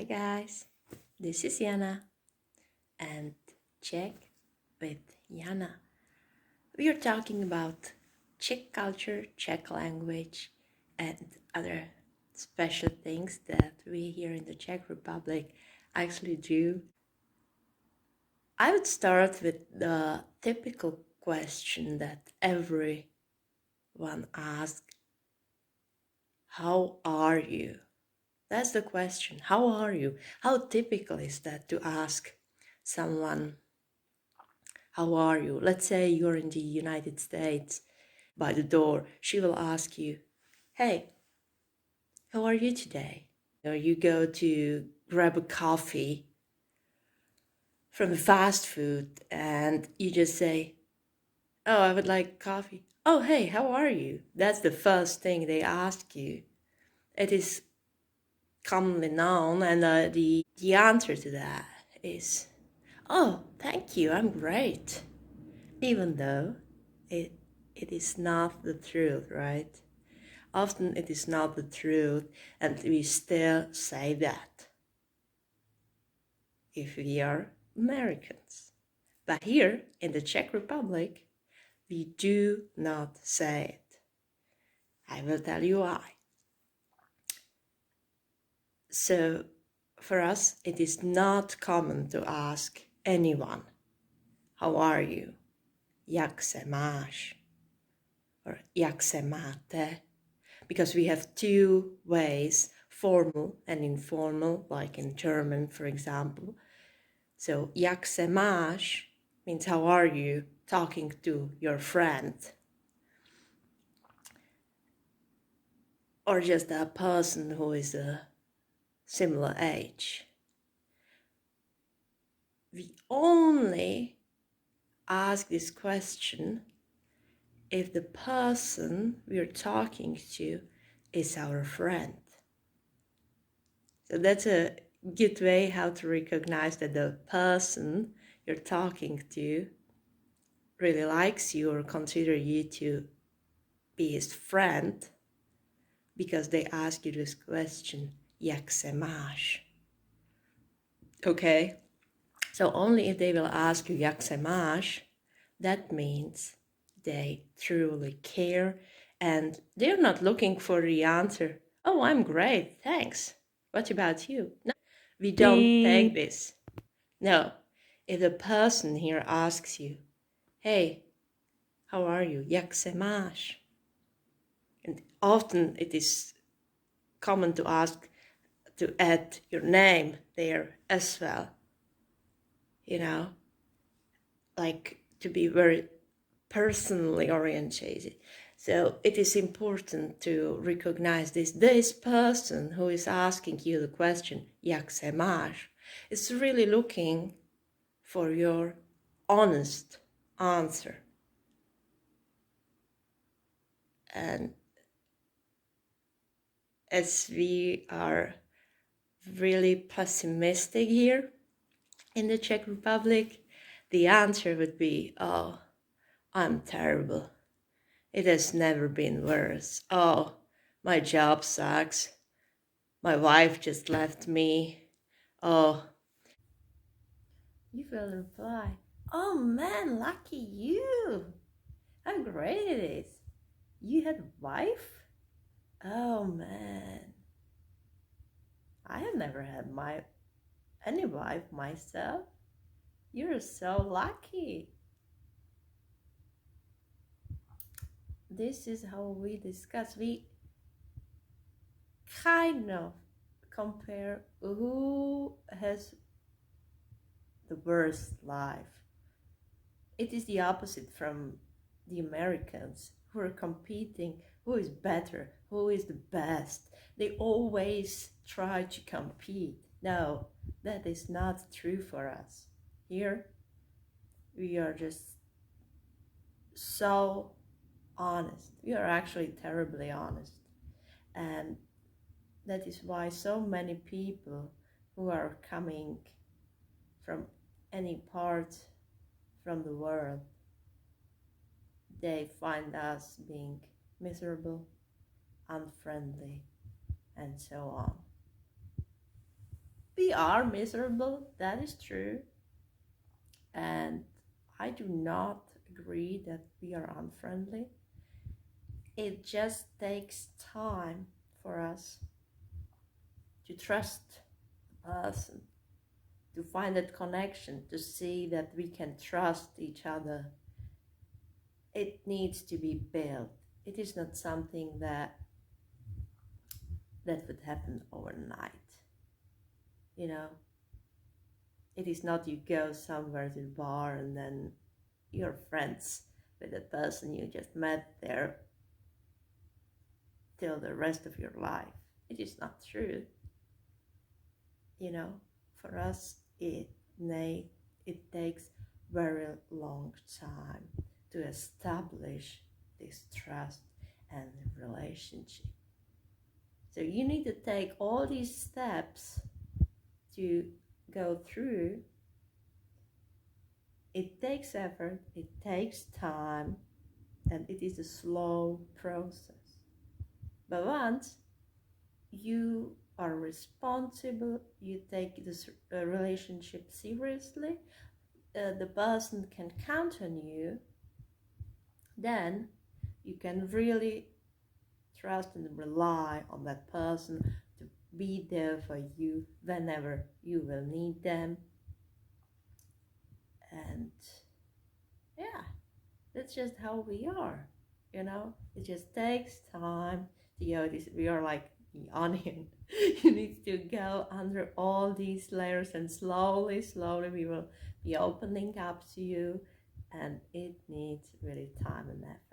Hi guys, this is Yana and Czech with Yana. We are talking about Czech culture, Czech language and other special things that we here in the Czech Republic actually do. I would start with the typical question that everyone asks: how are you? That's the question. How are you? How typical is that to ask someone, how are you? Let's say you're in the United States. By the door, she will ask you, hey, how are you today? Or you go to grab a coffee from the fast food and you just say, oh, I would like coffee. Oh, hey, how are you? That's the first thing they ask you. It is commonly known, and the answer to that is, oh, thank you, I'm great. Even though it is not the truth, right? Often it is not the truth, and we still say that if we are Americans. But here in the Czech Republic, we do not say it. I will tell you why. So for us, it is not common to ask anyone, how are you? Jak se máš? Or jak se máte? Because we have two ways, formal and informal, like in German, for example. So jak se máš means how are you, talking to your friend. Or just a person who is a similar age. We only ask this question if the person we're talking to is our friend. So that's a good way how to recognize that the person you're talking to really likes you or consider you to be his friend, because they ask you this question, jak se máš? Okay, so only if they will ask you jak se máš, that means they truly care and they're not looking for the answer, oh, I'm great, thanks. What about you? No, we don't take this. No, if the person here asks you, hey, how are you? Jak se máš? And often it is common to ask, to add your name there as well. You know, like to be very personally orientated. So it is important to recognize this person who is asking you the question, jak se máš, is really looking for your honest answer. And as we are really pessimistic here in the Czech Republic, the answer would be, oh, I'm terrible. It has never been worse. Oh, my job sucks. My wife just left me. Oh, you will reply, oh man, lucky you. How great it is. You had a wife? Oh man. I have never had any wife myself. You're so lucky. This is how we discuss. We kind of compare who has the worst life. It is the opposite from the Americans who are competing, who is better, who is the best. They always try to compete. No, that is not true for us. Here, we are just so honest. We are actually terribly honest. And that is why so many people who are coming from any part from the world, they find us being miserable, unfriendly, and so on. We are miserable, that is true. And I do not agree that we are unfriendly. It just takes time for us to trust the person, to find that connection, to see that we can trust each other. It needs to be built. It is not something that would happen overnight. You know, it is not you go somewhere to the bar and then you're friends with the person you just met there till the rest of your life. It is not true. You know, for us, it takes very long time to establish this trust and relationship. So you need to take all these steps to go through. It takes effort, it takes time, and it is a slow process. But once you are responsible, you take this relationship seriously, the person can count on you, then you can really trust and rely on that person to be there for you whenever you will need them. And yeah, that's just how we are, you know. It just takes time to go this. We are like the onion. You need to go under all these layers, and slowly we will be opening up to you, and it needs really time and effort.